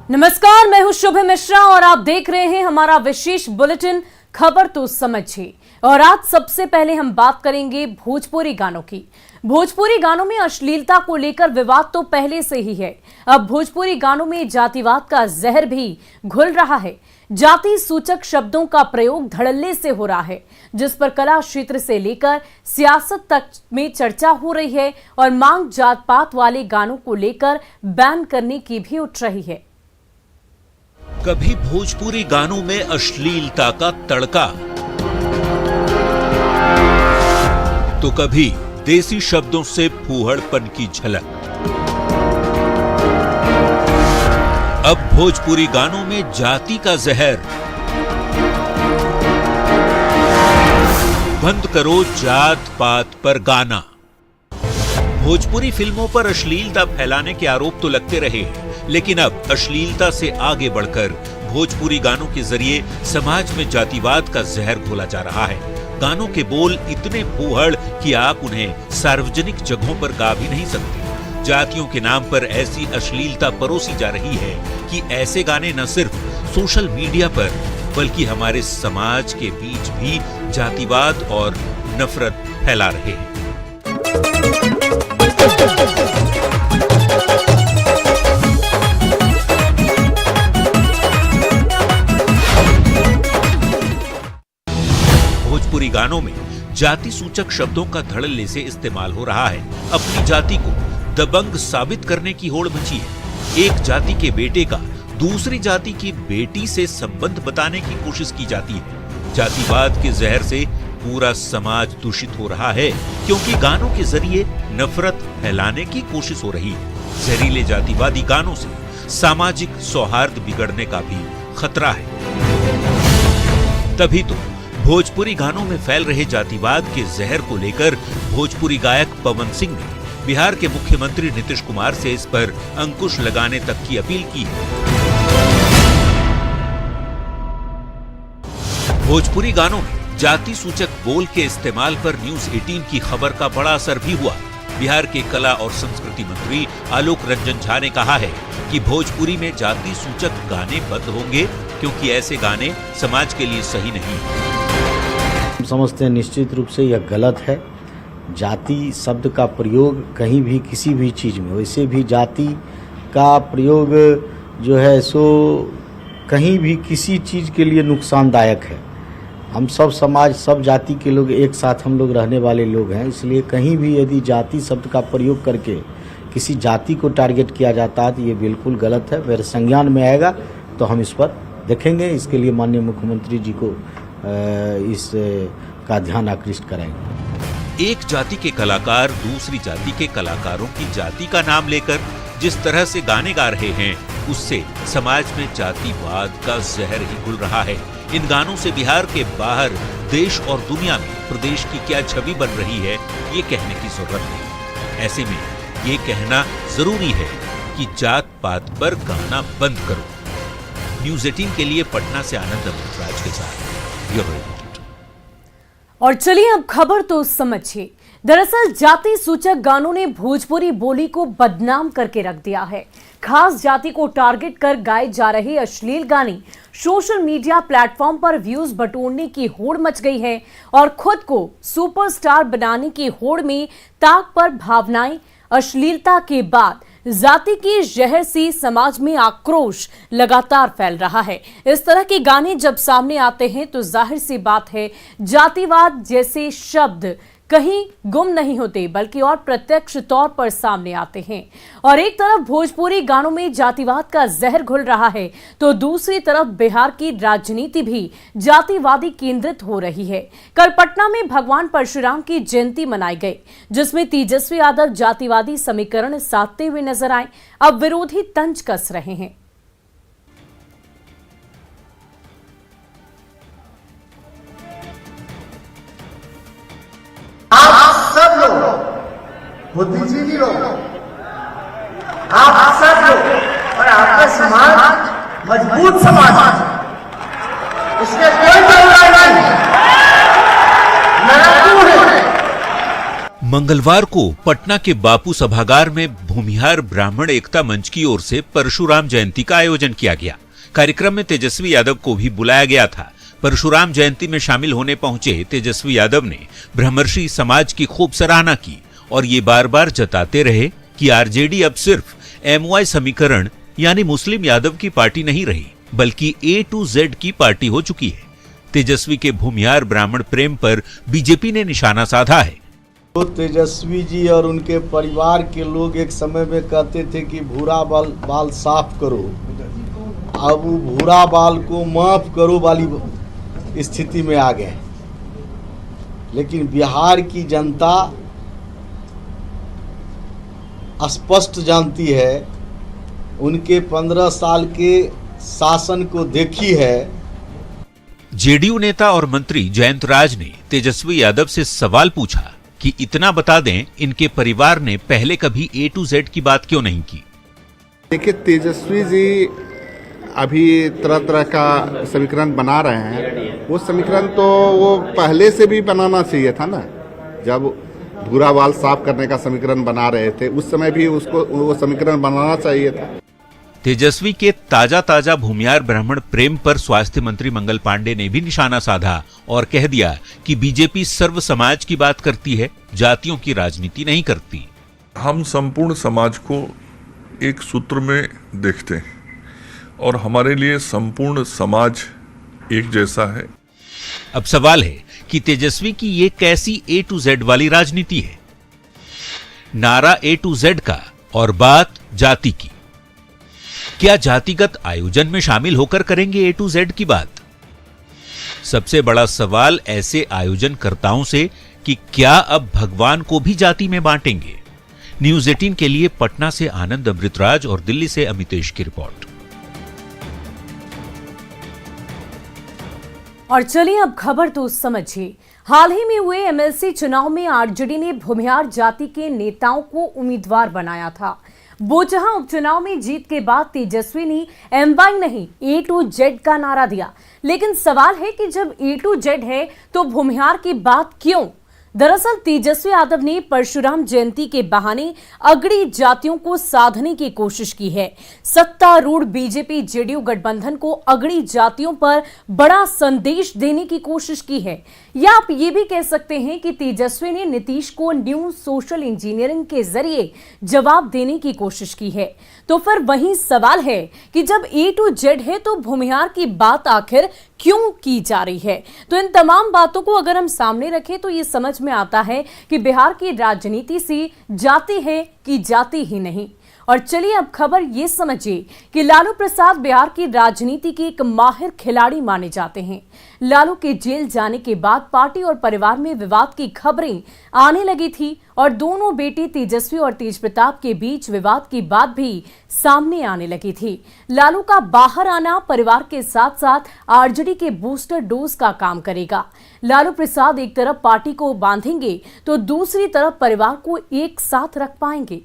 नमस्कार, मैं हूं शुभ मिश्रा और आप देख रहे हैं हमारा विशेष बुलेटिन खबर तो समझिए। और आज सबसे पहले हम बात करेंगे भोजपुरी गानों की। भोजपुरी गानों में अश्लीलता को लेकर विवाद तो पहले से ही है। अब भोजपुरी गानों में जातिवाद का जहर भी घुल रहा है। जाति सूचक शब्दों का प्रयोग धड़ल्ले से हो रहा है, जिस पर कला क्षेत्र से लेकर सियासत तक में चर्चा हो रही है और मांग जात पात वाले गानों को लेकर बैन करने की भी उठ रही है। कभी भोजपुरी गानों में अश्लीलता का तड़का, तो कभी देसी शब्दों से फूहड़पन की झलक। अब भोजपुरी गानों में जाति का जहर। बंद करो जात पात पर गाना। भोजपुरी फिल्मों पर अश्लीलता फैलाने के आरोप तो लगते रहे, लेकिन अब अश्लीलता से आगे बढ़कर भोजपुरी गानों के जरिए समाज में जातिवाद का जहर घोला जा रहा है। गानों के बोल इतने फूहड़ कि आप उन्हें सार्वजनिक जगहों पर गा भी नहीं सकते। जातियों के नाम पर ऐसी अश्लीलता परोसी जा रही है कि ऐसे गाने न सिर्फ सोशल मीडिया पर बल्कि हमारे समाज के बीच भी जातिवाद और नफरत फैला रहे हैं। भोजपुरी गानों में जाति सूचक शब्दों का धड़ल्ले से इस्तेमाल हो रहा है। अपनी जाति को दबंग साबित करने की होड़ मची है। एक जाति के बेटे का दूसरी जाति की बेटी से संबंध बताने की कोशिश की जाती है। जातिवाद के जहर से पूरा समाज दूषित हो रहा है, क्योंकि गानों के जरिए नफरत फैलाने की कोशिश हो रही है। जहरीले जातिवादी गानों से सामाजिक सौहार्द बिगड़ने का भी खतरा है। तभी तो भोजपुरी गानों में फैल रहे जातिवाद के जहर को लेकर भोजपुरी गायक पवन सिंह ने बिहार के मुख्यमंत्री नीतीश कुमार से इस पर अंकुश लगाने तक की अपील की है। भोजपुरी गानों में जाति सूचक बोल के इस्तेमाल पर न्यूज 18 की खबर का बड़ा असर भी हुआ। बिहार के कला और संस्कृति मंत्री आलोक रंजन झा ने कहा है कि भोजपुरी में जाति सूचक गाने बंद होंगे, क्योंकि ऐसे गाने समाज के लिए सही नहीं है। हम समझते हैं निश्चित रूप से यह गलत है। जाति शब्द का प्रयोग कहीं भी किसी भी चीज में, वैसे भी जाति का प्रयोग जो है सो कहीं भी किसी चीज के लिए नुकसानदायक है। हम सब समाज, सब जाति के लोग एक साथ हम लोग रहने वाले लोग हैं, इसलिए कहीं भी यदि जाति शब्द का प्रयोग करके किसी जाति को टारगेट किया जाता है तो ये बिल्कुल गलत है। मेरे संज्ञान में आएगा तो हम इस पर देखेंगे। इसके लिए माननीय मुख्यमंत्री जी को इस का ध्यान आकृष्ट कराएंगे। एक जाति के कलाकार दूसरी जाति के कलाकारों की जाति का नाम लेकर जिस तरह से गाने गा रहे हैं, उससे समाज में जातिवाद का जहर ही घुल रहा है। इन गानों से बिहार के बाहर देश और दुनिया में प्रदेश की क्या छवि बन रही है, ये कहने की जरूरत नहीं। ऐसे में ये कहना जरूरी है कि जात पात पर गाना बंद करो। न्यूज 18 के लिए पटना से आनंद अमृतराज के साथ ब्यूरो रिपोर्ट। और चलिए अब खबर तो समझिए। दरअसल जाति सूचक गानों ने भोजपुरी बोली को बदनाम करके रख दिया है। खास जाति को टारगेट कर गाए जा रहे अश्लील गाने सोशल मीडिया प्लेटफॉर्म पर व्यूज बटोरने की होड़ मच गई है और खुद को सुपरस्टार बनाने की होड़ में ताक पर भावनाएं। अश्लीलता के बाद जाति की जहर से समाज में आक्रोश लगातार फैल रहा है। इस तरह के गाने जब सामने आते हैं तो जाहिर सी बात है, जातिवाद जैसे शब्द कहीं गुम नहीं होते बल्कि और प्रत्यक्ष तौर पर सामने आते हैं। और एक तरफ भोजपुरी गानों में जातिवाद का जहर घुल रहा है तो दूसरी तरफ बिहार की राजनीति भी जातिवादी केंद्रित हो रही है। कल पटना में भगवान परशुराम की जयंती मनाई गई, जिसमें तेजस्वी यादव जातिवादी समीकरण साधते हुए नजर आए। अब विरोधी तंज कस रहे हैं। आप सब लोग, बुद्धिजीवी लोग, आप सब लोग और आपका समाज मजबूत समाज है, इसमें कोई मंगलवार को पटना के बापू सभागार में भूमिहार ब्राह्मण एकता मंच की ओर से परशुराम जयंती का आयोजन किया गया। कार्यक्रम में तेजस्वी यादव को भी बुलाया गया था। परशुराम जयंती में शामिल होने पहुंचे तेजस्वी यादव ने ब्रह्मर्षि समाज की खूब सराहना की और ये बार बार जताते रहे कि आरजेडी अब सिर्फ MY समीकरण यानी मुस्लिम यादव की पार्टी नहीं रही, बल्कि A to Z की पार्टी हो चुकी है। तेजस्वी के भूमिहार ब्राह्मण प्रेम पर बीजेपी ने निशाना साधा है। तो तेजस्वी जी और उनके परिवार के लोग एक समय में कहते थे कि भूरा बाल साफ करो, अब वो भूरा बाल को माफ करो वाली स्थिति में आ गए। लेकिन बिहार की जनता स्पष्ट जानती है, उनके 15 साल के शासन को देखी है। जेडीयू नेता और मंत्री जयंत राज ने तेजस्वी यादव से सवाल पूछा कि इतना बता दें, इनके परिवार ने पहले कभी A to Z की बात क्यों नहीं की। देखिए, तेजस्वी जी अभी तरह तरह का समीकरण बना रहे हैं। वो समीकरण तो वो पहले से भी बनाना चाहिए था ना। जब भूरा बाल साफ करने का समीकरण बना रहे थे, उस समय भी उसको वो समीकरण बनाना चाहिए था। तेजस्वी के ताजा भूमिहार ब्राह्मण प्रेम पर स्वास्थ्य मंत्री मंगल पांडे ने भी निशाना साधा और कह दिया कि बीजेपी सर्व समाज की बात करती है, जातियों की राजनीति नहीं करती। हम संपूर्ण समाज को एक सूत्र में देखते हैं और हमारे लिए संपूर्ण समाज एक जैसा है। अब सवाल है कि तेजस्वी की ये कैसी A to Z वाली राजनीति है। नारा A to Z का और बात जाति की। क्या जातिगत आयोजन में शामिल होकर करेंगे A to Z की बात? सबसे बड़ा सवाल ऐसे आयोजनकर्ताओं से कि क्या अब भगवान को भी जाति में बांटेंगे। न्यूज़ 18 के लिए पटना से आनंद अमृतराज और दिल्ली से अमितेश की रिपोर्ट। और चलिए अब खबर तो समझिए। हाल ही में हुए MLC चुनाव में आरजेडी ने भूमिहार जाति के नेताओं को उम्मीदवार बनाया था। बोचहा उपचुनाव में जीत के बाद तेजस्वी ने MY नहीं A to Z का नारा दिया। लेकिन सवाल है कि जब A to Z है तो भूमिहार की बात क्यों? दरअसल तेजस्वी यादव ने परशुराम जयंती के बहाने अगड़ी जातियों को साधने की कोशिश की है। सत्तारूढ़ बीजेपी जेडीयू गठबंधन को अगड़ी जातियों पर बड़ा संदेश देने की कोशिश की है, या आप ये भी कह सकते हैं कि तेजस्वी ने नीतीश को न्यू सोशल इंजीनियरिंग के जरिए जवाब देने की कोशिश की है। तो फिर वही सवाल है कि जब A to Z है तो भूमिहार की बात आखिर क्यों की जा रही है? तो इन तमाम बातों को अगर हम सामने रखें तो ये समझ में आता है कि बिहार की राजनीति से जाति है कि जाति ही नहीं। और चलिए अब खबर ये समझिए कि लालू प्रसाद बिहार की राजनीति के एक माहिर खिलाड़ी माने जाते हैं। लालू के जेल जाने के बाद पार्टी और परिवार में विवाद की खबरें आने लगी थी और दोनों बेटे तेजस्वी और तेजप्रताप के बीच विवाद की बात भी सामने आने लगी थी। लालू का बाहर आना परिवार के साथ साथ आरजेडी के बूस्टर डोज का काम करेगा। लालू प्रसाद एक तरफ पार्टी को बांधेंगे तो दूसरी तरफ परिवार को एक साथ रख पाएंगे।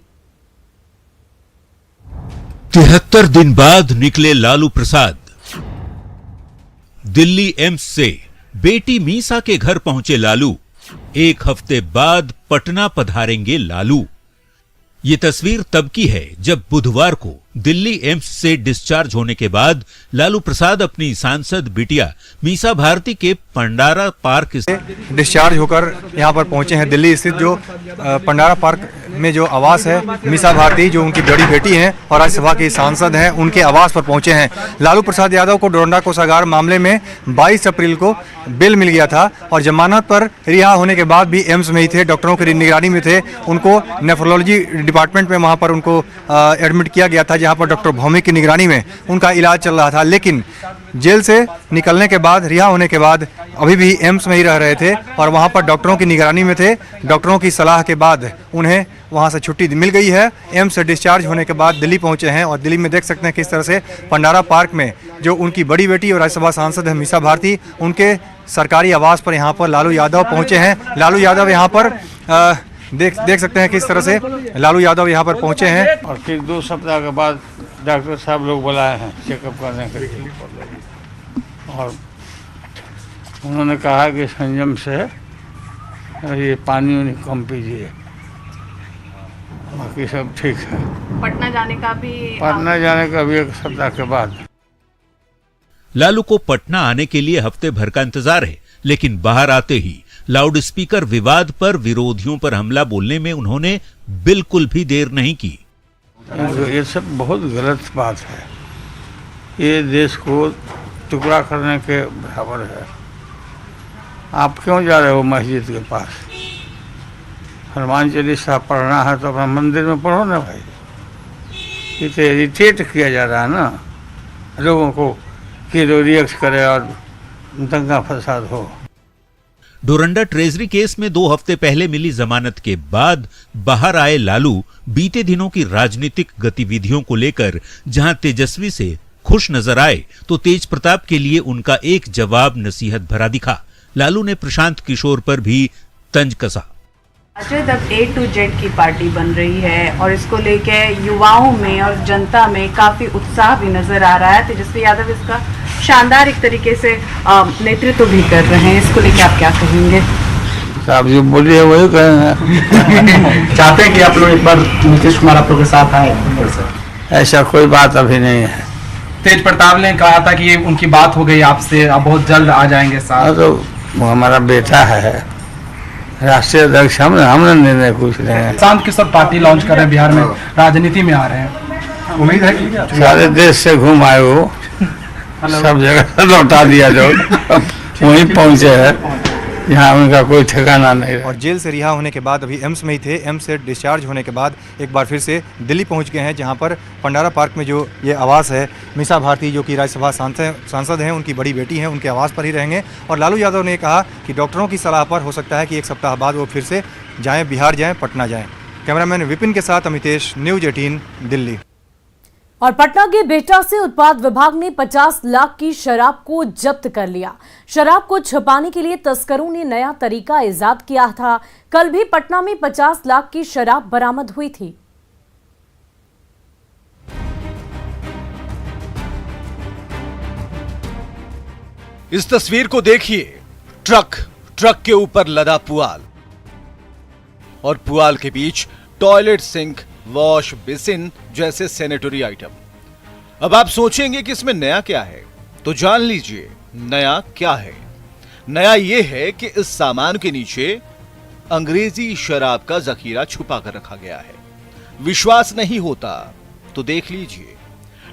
73 दिन बाद निकले लालू प्रसाद। दिल्ली एम्स से बेटी मीसा के घर पहुंचे लालू। एक हफ्ते बाद पटना पधारेंगे लालू। ये तस्वीर तब की है जब बुधवार को दिल्ली एम्स से डिस्चार्ज होने के बाद लालू प्रसाद अपनी सांसद बिटिया मीसा भारती के पंडारा पार्क से डिस्चार्ज होकर यहां पर पहुंचे हैं। दिल्ली स्थित जो पंडारा पार्क में जो आवास है मीसा भारती, जो उनकी बड़ी बेटी हैं और राज्यसभा की सांसद हैं, उनके आवास पर पहुंचे हैं। लालू प्रसाद यादव को डोरंडा कोषागार मामले में 22 अप्रैल को बेल मिल गया था और जमानत पर रिहा होने के बाद भी एम्स में ही थे, डॉक्टरों की निगरानी में थे। उनको नेफ्रोलॉजी डिपार्टमेंट में वहां पर उनको एडमिट किया गया था, जहां पर डॉक्टर भौमिक की निगरानी में उनका इलाज चल रहा था। लेकिन जेल से निकलने के बाद, रिहा होने के बाद अभी भी एम्स में ही रह रहे थे और वहां पर डॉक्टरों की निगरानी में थे। डॉक्टरों की सलाह के बाद उन्हें वहां से छुट्टी मिल गई है। एम्स से डिस्चार्ज होने के बाद दिल्ली पहुंचे हैं और दिल्ली में देख सकते हैं किस तरह से पंडारा पार्क में जो उनकी बड़ी बेटी और राज्यसभा सांसद है मीसा भारती, उनके सरकारी आवास पर यहाँ पर लालू यादव पहुंचे हैं। लालू यादव यहाँ पर देख सकते हैं किस तरह से लालू यादव यहाँ पर पहुंचे हैं। और फिर 2 सप्ताह के बाद डॉक्टर साहब लोग बुलाए हैं चेकअप करने के लिए और उन्होंने कहा कि संयम से और ये पानी उनी कम पीजिए, बाकी सब ठीक है। पटना जाने का भी पटना जाने का भी 1 सप्ताह के बाद। लालू को पटना आने के लिए हफ्ते भर का इंतजार है, लेकिन बाहर आते ही लाउडस्पीकर विवाद पर विरोधियों पर हमला बोलने में उन्होंने बिल्कुल भी देर नहीं की। ये सब बहुत गलत बात है, ये देश को टुकड़ा करने के बराबर है। आप क्यों जा रहे हो मस्जिद के पास? हनुमान चालीसा पढ़ना है तो अपना मंदिर में पढ़ो ना भाई। ये तो इरिटेट किया जा रहा है ना लोगों को कि रिएक्ट करे और दंगा फसाद हो। डोरंडा ट्रेजरी केस में 2 हफ्ते पहले मिली जमानत के बाद बाहर आए लालू बीते दिनों की राजनीतिक गतिविधियों को लेकर जहां तेजस्वी से खुश नजर आए, तो तेज प्रताप के लिए उनका एक जवाब नसीहत भरा दिखा। लालू ने प्रशांत किशोर पर भी तंज कसा। अजय अब A to Z की पार्टी बन रही है और इसको लेके युवाओं में और जनता में काफी उत्साह भी नजर आ रहा है। तेजस्वी यादव इसका शानदार एक तरीके से नेतृत्व भी कर रहे हैं। इसको लेके आप क्या कहेंगे? आप जो बोलिए वही कहेंगे। चाहते हैं कि आप लोग एक बार नीतीश कुमार आप लोग के साथ आए? ऐसा कोई बात अभी नहीं है। तेज प्रताप ने कहा था कि ये उनकी बात हो गई आपसे, अब बहुत जल्द आ जाएंगे साथ। तो वो हमारा बेटा है, राष्ट्रीय अध्यक्ष हमने निर्णय पूछ रहे हैं। प्रशांत किशोर पार्टी लॉन्च कर रहे हैं, बिहार में राजनीति में आ रहे हैं, उम्मीद है कि सारे देश से घूम आए हो, सब जगह लौटा दिया जाओ, वहीं पहुंचे हैं यहाँ उनका कोई ठिकाना नहीं रहा। और जेल से रिहा होने के बाद अभी एम्स में ही थे। एम्स से डिस्चार्ज होने के बाद एक बार फिर से दिल्ली पहुंच गए हैं, जहां पर पंडारा पार्क में जो ये आवास है, मीसा भारती जो कि राज्यसभा सांसद हैं, उनकी बड़ी बेटी हैं, उनके आवास पर ही रहेंगे। और लालू यादव ने कहा कि डॉक्टरों की सलाह पर हो सकता है कि 1 सप्ताह बाद वो फिर से जाएँ, बिहार जाएँ, पटना जाएँ। कैमरामैन विपिन के साथ अमितेश, न्यूज 18 दिल्ली। और पटना के बेहटा से उत्पाद विभाग ने 50 लाख की शराब को जब्त कर लिया। शराब को छुपाने के लिए तस्करों ने नया तरीका इजाद किया था। कल भी पटना में 50 लाख की शराब बरामद हुई थी। इस तस्वीर को देखिए, ट्रक के ऊपर लदा पुआल और पुआल के बीच टॉयलेट, सिंक, वॉश बेसिन जैसे सैनिटरी आइटम। अब आप सोचेंगे कि इसमें नया क्या है, तो जान लीजिए नया क्या है। नया यह है कि इस सामान के नीचे अंग्रेजी शराब का जखीरा छुपा कर रखा गया है। विश्वास नहीं होता तो देख लीजिए,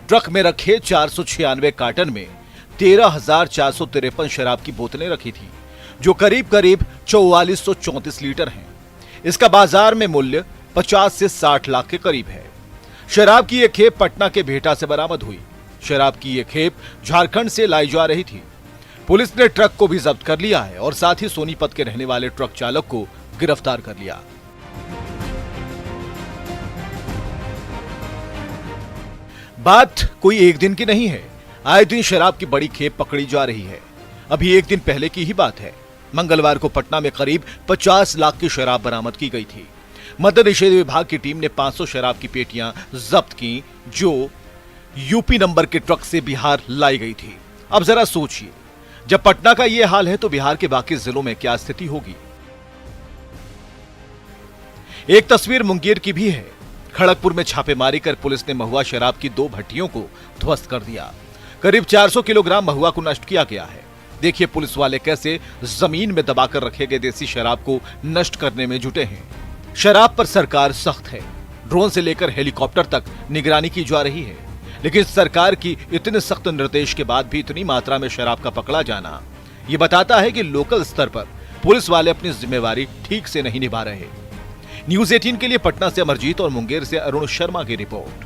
ट्रक में रखे 496 कार्टन में 13,453 शराब की बोतलें रखी थी, जो करीब करीब 4434 लीटर हैं। इसका बाजार में मूल्य 50 से 60 लाख के करीब है। शराब की यह खेप पटना के बेहटा से बरामद हुई। शराब की यह खेप झारखंड से लाई जा रही थी। पुलिस ने ट्रक को भी जब्त कर लिया है और साथ ही सोनीपत के रहने वाले ट्रक चालक को गिरफ्तार कर लिया। बात कोई एक दिन की नहीं है, आए दिन शराब की बड़ी खेप पकड़ी जा रही है। अभी एक दिन पहले की ही बात है, मंगलवार को पटना में करीब 50 लाख की शराब बरामद की गई थी। मद्य निषेध विभाग की टीम ने 500 शराब की पेटियां जब्त की, जो यूपी नंबर के ट्रक से बिहार लाई गई थी। अब जरा सोचिए, जब पटना का यह हाल है तो बिहार के बाकी जिलों में क्या स्थिति होगी। एक तस्वीर मुंगेर की भी है। खड़गपुर में छापेमारी कर पुलिस ने महुआ शराब की 2 भट्टियों को ध्वस्त कर दिया। करीब 400 किलोग्राम महुआ को नष्ट किया गया है। देखिए पुलिस वाले कैसे जमीन में दबाकर रखे गए देसी शराब को नष्ट करने में जुटे हैं। शराब पर सरकार सख्त है, ड्रोन से लेकर हेलीकॉप्टर तक निगरानी की जा रही है, लेकिन सरकार की इतने सख्त निर्देश के बाद भी इतनी मात्रा में शराब का पकड़ा जाना यह बताता है कि लोकल स्तर पर पुलिस वाले अपनी जिम्मेवारी ठीक से नहीं निभा रहे। न्यूज 18 के लिए पटना से अमरजीत और मुंगेर से अरुण शर्मा की रिपोर्ट।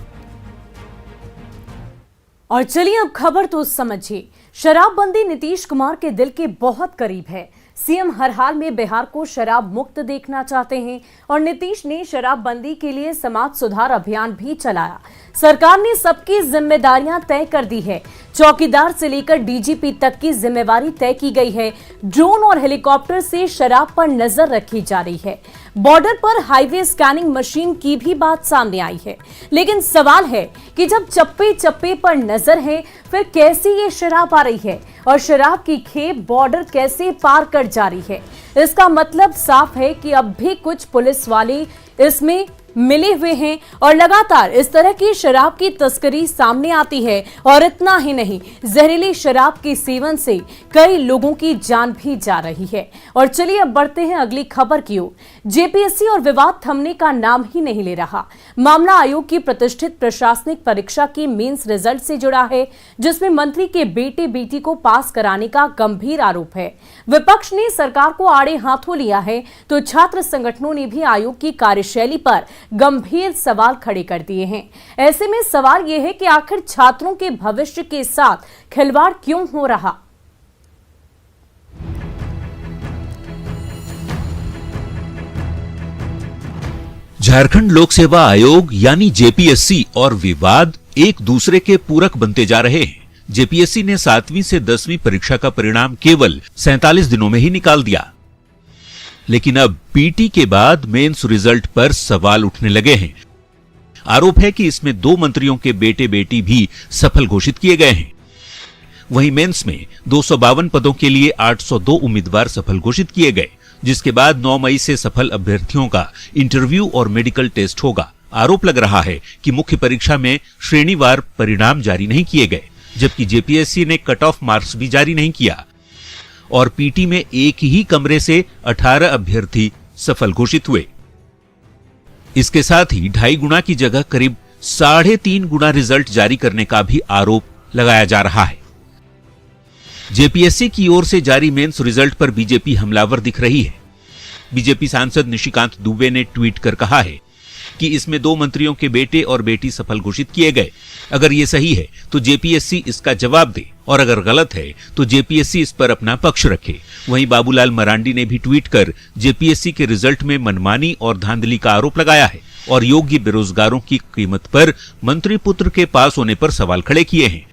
और चलिए अब खबर तो समझिए। शराबबंदी नीतीश कुमार के दिल के बहुत करीब है। सीएम हर हाल में बिहार को शराब मुक्त देखना चाहते हैं और नीतीश ने शराबबंदी के लिए समाज सुधार अभियान भी चलाया। सरकार ने सबकी जिम्मेदारियां तय कर दी है। चौकीदार से लेकर डीजीपी तक की जिम्मेवारी तय की गई है। ड्रोन और हेलीकॉप्टर से शराब पर नजर रखी जा रही है। बॉर्डर पर हाईवे स्कैनिंग मशीन की भी बात सामने आई है। लेकिन सवाल है कि जब चप्पे चप्पे पर नजर है, फिर कैसी ये शराब आ रही है और शराब की खेप बॉर्डर कैसे पार कर जा रही है। इसका मतलब साफ है कि अब भी कुछ पुलिस वाले इसमें मिले हुए हैं और लगातार इस तरह की शराब की तस्करी सामने आती है। और इतना ही नहीं, जहरीली शराब के सेवन से कई लोगों की जान भी जा रही है। और चलिए अब बढ़ते हैं अगली खबर की ओर। जेपीएससी और विवाद थमने का नाम ही नहीं ले रहा। मामला आयोग की प्रतिष्ठित प्रशासनिक परीक्षा की मेंस रिजल्ट से जुड़ा है, जिसमें मंत्री के बेटे बेटी को पास कराने का गंभीर आरोप है। विपक्ष ने सरकार को आड़े हाथों लिया है, तो छात्र संगठनों ने भी आयोग की कार्यशैली पर गंभीर सवाल खड़े कर दिए हैं। ऐसे में सवाल यह है कि आखिर छात्रों के भविष्य के साथ खिलवाड़ क्यों हो रहा। झारखंड लोक सेवा आयोग यानी जेपीएससी और विवाद एक दूसरे के पूरक बनते जा रहे हैं। जेपीएससी ने 7वीं से 10वीं परीक्षा का परिणाम केवल 47 दिनों में ही निकाल दिया, लेकिन अब पीटी के बाद मेंस रिजल्ट पर सवाल उठने लगे हैं। आरोप है कि इसमें 2 मंत्रियों के बेटे बेटी भी सफल घोषित किए गए हैं। वहीं मेंस में 252 पदों के लिए 802 उम्मीदवार सफल घोषित किए गए, जिसके बाद 9 मई से सफल अभ्यर्थियों का इंटरव्यू और मेडिकल टेस्ट होगा। आरोप लग रहा है कि मुख्य परीक्षा में श्रेणीवार परिणाम जारी नहीं किए गए, जबकि जेपीएससी ने कट ऑफ मार्क्स भी जारी नहीं किया और पीटी में एक ही कमरे से 18 अभ्यर्थी सफल घोषित हुए। इसके साथ ही 2.5 गुना की जगह करीब 3.5 गुना रिजल्ट जारी करने का भी आरोप लगाया जा रहा है। जेपीएससी की ओर से जारी मेंस रिजल्ट पर बीजेपी हमलावर दिख रही है। बीजेपी सांसद निशिकांत दुबे ने ट्वीट कर कहा है कि इसमें 2 मंत्रियों के बेटे और बेटी सफल घोषित किए गए। अगर ये सही है तो जेपीएससी इसका जवाब दे और अगर गलत है तो जेपीएससी इस पर अपना पक्ष रखे। वहीं बाबूलाल मरांडी ने भी ट्वीट कर जेपीएससी के रिजल्ट में मनमानी और धांधली का आरोप लगाया है और योग्य बेरोजगारों की कीमत पर मंत्री पुत्र के पास होने पर सवाल खड़े किए हैं।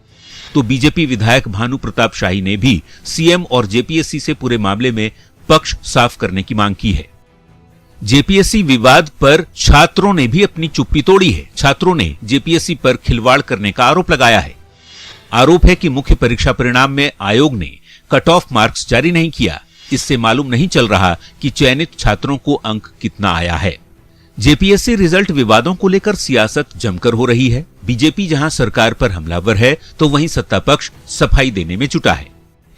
तो बीजेपी विधायक भानु प्रताप शाही ने भी सीएम और जेपीएससी से पूरे मामले में पक्ष साफ करने की मांग की है। जेपीएससी विवाद पर छात्रों ने भी अपनी चुप्पी तोड़ी है। छात्रों ने जेपीएससी पर खिलवाड़ करने का आरोप लगाया है। आरोप है कि मुख्य परीक्षा परिणाम में आयोग ने कट ऑफ मार्क्स जारी नहीं किया। इससे मालूम नहीं चल रहा कि चयनित छात्रों को अंक कितना आया है। जेपीएससी रिजल्ट विवादों को लेकर सियासत जमकर हो रही है। बीजेपी जहां सरकार पर हमलावर है, तो वहीं सत्ता पक्ष सफाई देने में जुटा है।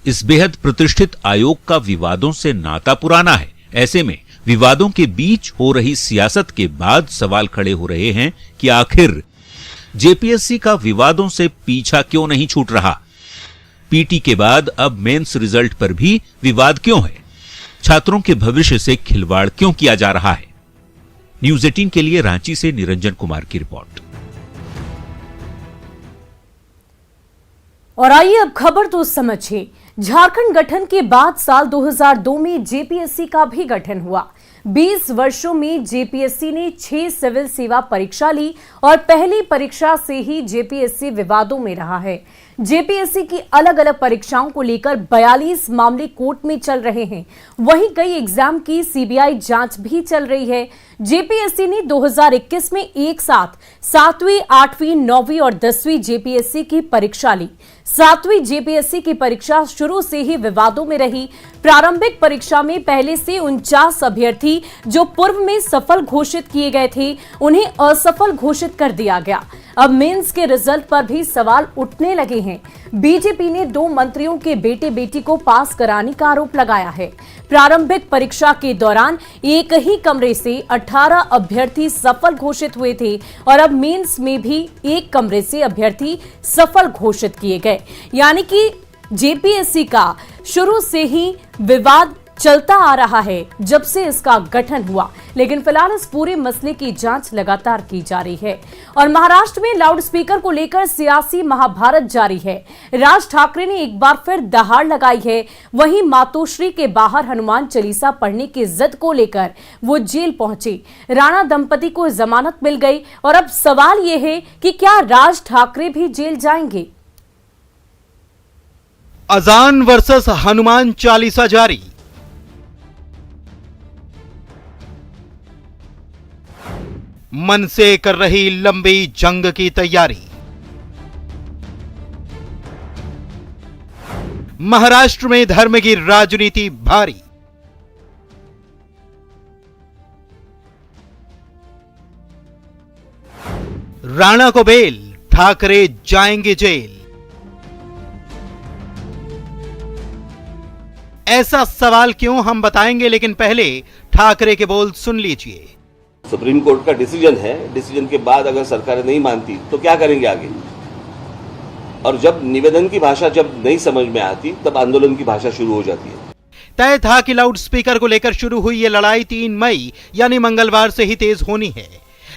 इस बेहद प्रतिष्ठित आयोग का विवादों से नाता पुराना है। ऐसे में विवादों के बीच हो रही सियासत के बाद सवाल खड़े हो रहे हैं कि आखिर जेपीएससी का विवादों से पीछा क्यों नहीं छूट रहा। पीटी के बाद अब मेंस रिजल्ट पर भी विवाद क्यों है? छात्रों के भविष्य से खिलवाड़ क्यों किया जा रहा है? न्यूज 18 के लिए रांची से निरंजन कुमार की रिपोर्ट। और आइए अब खबर तो समझिए। झारखंड गठन के बाद साल 2002 में जेपीएससी का भी गठन हुआ। 20 वर्षों में जेपीएससी ने 6 सिविल सेवा परीक्षा ली और पहली परीक्षा से ही जेपीएससी विवादों में रहा है। जेपीएससी की अलग अलग परीक्षाओं को लेकर 42 मामले कोर्ट में चल रहे हैं। वहीं कई एग्जाम की सीबीआई जांच भी चल रही है। जेपीएससी ने 2021 में एक साथ 7वीं, 8वीं, 9वीं और 10वीं जेपीएससी की परीक्षा ली। 7वीं जेपीएससी की परीक्षा शुरू से ही विवादों में रही। प्रारंभिक परीक्षा में पहले से 49 अभ्यर्थी जो पूर्व में सफल घोषित किए गए थे, उन्हें असफल घोषित कर दिया गया। अब मेंस के रिजल्ट पर भी सवाल उठने लगे हैं। बीजेपी ने 2 मंत्रियों के बेटे बेटी को पास कराने का आरोप लगाया है। प्रारंभिक परीक्षा के दौरान एक ही कमरे से 18 अभ्यर्थी सफल घोषित हुए थे और अब मेंस में भी एक कमरे से अभ्यर्थी सफल घोषित किए गए। यानी कि जेपीएससी का शुरू से ही विवाद चलता आ रहा है जब से इसका गठन हुआ। लेकिन फिलहाल इस पूरे मसले की जांच लगातार की जा रही है। और महाराष्ट्र में लाउडस्पीकर को लेकर सियासी महाभारत जारी है। राज ठाकरे ने एक बार फिर दहाड़ लगाई है। वहीं मातोश्री के बाहर हनुमान चालीसा पढ़ने की जिद को लेकर वो जेल पहुंचे। राणा दंपति को जमानत मिल गई और अब सवाल यह है कि क्या राज ठाकरे भी जेल जाएंगे। अजान वर्सेस हनुमान चालीसा जारी। मन से कर रही लंबी जंग की तैयारी। महाराष्ट्र में धर्म की राजनीति भारी। राणा को बेल, ठाकरे जाएंगे जेल। ऐसा सवाल क्यों, हम बताएंगे, लेकिन पहले ठाकरे के बोल सुन लीजिए। सुप्रीम कोर्ट का डिसीजन है, डिसीजन के बाद अगर सरकार नहीं मानती तो क्या करेंगे आगे? और जब निवेदन की भाषा जब नहीं समझ में आती तब आंदोलन की भाषा शुरू हो जाती है। तय था कि लाउड स्पीकर को लेकर शुरू हुई ये लड़ाई 3 मई यानी मंगलवार से ही तेज होनी है,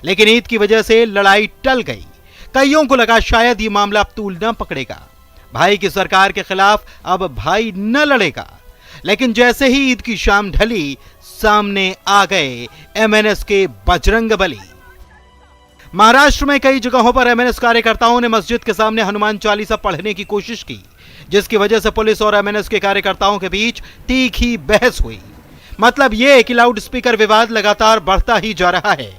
लेकिन ईद की वजह से लड़ाई टल गई। कईयों को लगा शायद ये मामला अब तूल न पकड़ेगा, भाई की सरकार के खिलाफ अब भाई न लड़ेगा। लेकिन जैसे ही ईद की शाम ढली, सामने आ गए एमएनएस के बजरंग बली। महाराष्ट्र में कई जगहों पर एमएनएस कार्यकर्ताओं ने मस्जिद के सामने हनुमान चालीसा पढ़ने की कोशिश की, जिसकी वजह से पुलिस और एमएनएस के कार्यकर्ताओं के बीच तीखी बहस हुई। मतलब यह कि लाउड स्पीकर विवाद लगातार बढ़ता ही जा रहा है।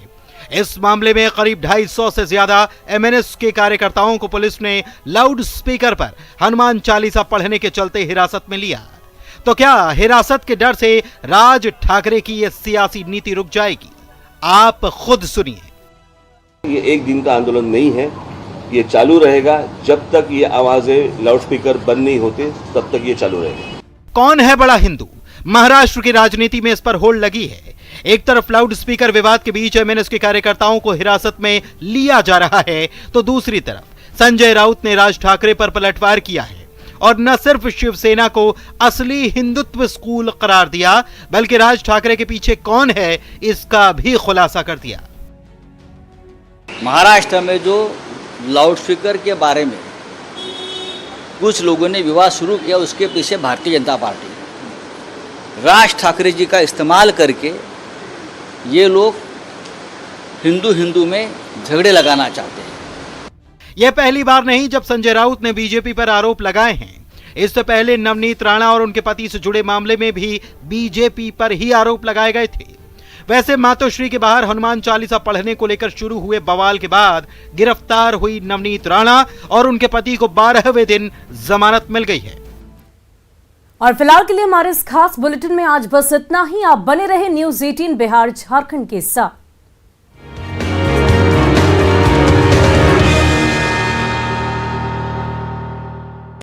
इस मामले में करीब 250 से ज्यादा एमएनएस के कार्यकर्ताओं को पुलिस ने लाउड स्पीकर पर हनुमान चालीसा पढ़ने के चलते हिरासत में लिया। तो क्या हिरासत के डर से राज ठाकरे की यह सियासी नीति रुक जाएगी? आप खुद सुनिए। ये एक दिन का आंदोलन नहीं है, ये चालू रहेगा जब तक ये आवाजें लाउडस्पीकर बंद नहीं होते, तब तक ये चालू रहेगा। कौन है बड़ा हिंदू? महाराष्ट्र की राजनीति में इस पर होड़ लगी है। एक तरफ लाउड स्पीकर विवाद के बीच एमएनएस के कार्यकर्ताओं को हिरासत में लिया जा रहा है, तो दूसरी तरफ संजय राउत ने राज ठाकरे पर पलटवार किया है और न सिर्फ शिवसेना को असली हिंदुत्व स्कूल करार दिया, बल्कि राज ठाकरे के पीछे कौन है इसका भी खुलासा कर दिया। महाराष्ट्र में जो लाउडस्पीकर के बारे में कुछ लोगों ने विवाद शुरू किया, उसके पीछे भारतीय जनता पार्टी, राज ठाकरे जी का इस्तेमाल करके ये लोग हिंदू में झगड़े लगाना चाहते हैं। यह पहली बार नहीं जब संजय राउत ने बीजेपी पर आरोप लगाए हैं। इससे पहले नवनीत राणा और उनके पति से जुड़े मामले में भी बीजेपी पर ही आरोप लगाए गए थे। वैसे मातोश्री के बाहर हनुमान चालीसा पढ़ने को लेकर शुरू हुए बवाल के बाद गिरफ्तार हुई नवनीत राणा और उनके पति को 12वें दिन जमानत मिल गई है। और फिलहाल के लिए हमारे इस खास बुलेटिन में आज बस इतना ही। आप बने रहे न्यूज़ 18 बिहार झारखंड के साथ।